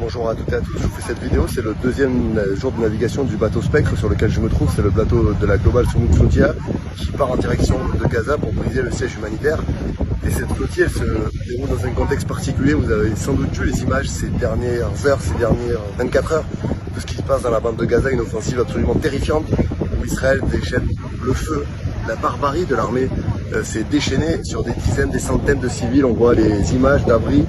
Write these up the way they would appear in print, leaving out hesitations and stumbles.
Bonjour à toutes et à tous, je vous fais cette vidéo, c'est le deuxième jour de navigation du bateau Spectre sur lequel je me trouve, c'est le bateau de la Global Summit Flotilla qui part en direction de Gaza pour briser le siège humanitaire. Et cette flottille, elle se déroule dans un contexte particulier, vous avez sans doute vu les images ces dernières heures, ces dernières 24 heures de ce qui se passe dans la bande de Gaza, une offensive absolument terrifiante où Israël déchaîne le feu, la barbarie de l'armée s'est déchaînée sur des dizaines, des centaines de civils, on voit les images d'abris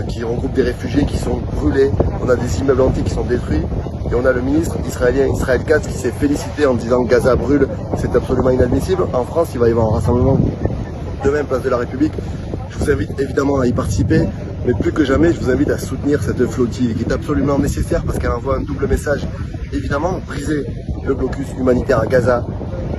qui regroupent des réfugiés qui sont brûlés, on a des immeubles antiques qui sont détruits et on a le ministre israélien Israël Katz qui s'est félicité en disant que Gaza brûle, c'est absolument inadmissible. En France, il va y avoir un rassemblement demain place de la République. Je vous invite évidemment à y participer, mais plus que jamais, je vous invite à soutenir cette flottille qui est absolument nécessaire parce qu'elle envoie un double message. Évidemment, briser le blocus humanitaire à Gaza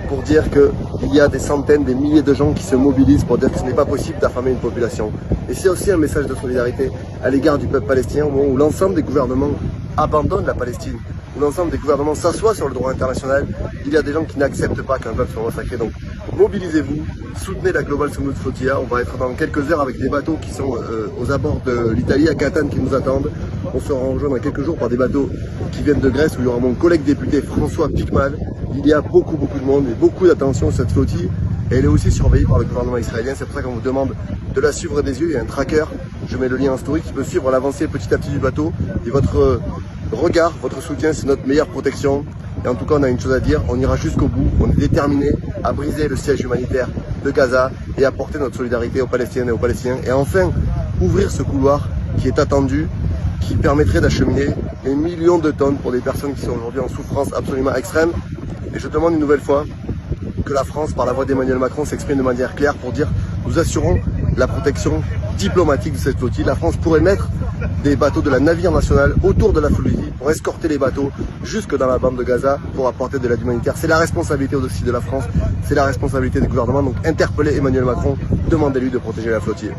pour dire qu'il y a des centaines, des milliers de gens qui se mobilisent pour dire que ce n'est pas possible d'affamer une population. Et c'est aussi un message de solidarité à l'égard du peuple palestinien au moment où l'ensemble des gouvernements abandonnent la Palestine, où l'ensemble des gouvernements s'assoient sur le droit international. Il y a des gens qui n'acceptent pas qu'un peuple soit massacré. Donc mobilisez-vous, soutenez la Global Summit Flotilla. On va être dans quelques heures avec des bateaux qui sont aux abords de l'Italie, à Catane, qui nous attendent. On sera rejoint dans quelques jours par des bateaux qui viennent de Grèce, où il y aura mon collègue député François Picmal. Il y a beaucoup de monde et beaucoup d'attention sur cette flottille. Et elle est aussi surveillée par le gouvernement israélien. C'est pour ça qu'on vous demande de la suivre des yeux. Il y a un tracker, je mets le lien en story, qui peut suivre l'avancée petit à petit du bateau. Et votre regard, votre soutien, c'est notre meilleure protection. Et en tout cas, on a une chose à dire, on ira jusqu'au bout. On est déterminé à briser le siège humanitaire de Gaza et à porter notre solidarité aux Palestiniennes et aux Palestiniens. Et enfin, ouvrir ce couloir qui est attendu, qui permettrait d'acheminer des millions de tonnes pour des personnes qui sont aujourd'hui en souffrance absolument extrême. Et je demande une nouvelle fois que la France, par la voix d'Emmanuel Macron, s'exprime de manière claire pour dire nous assurons la protection diplomatique de cette flottille. La France pourrait mettre des bateaux de la navire nationale autour de la flottille pour escorter les bateaux jusque dans la bande de Gaza pour apporter de l'aide humanitaire. C'est la responsabilité aussi de la France, c'est la responsabilité du gouvernement. Donc interpellez Emmanuel Macron, demandez-lui de protéger la flottille.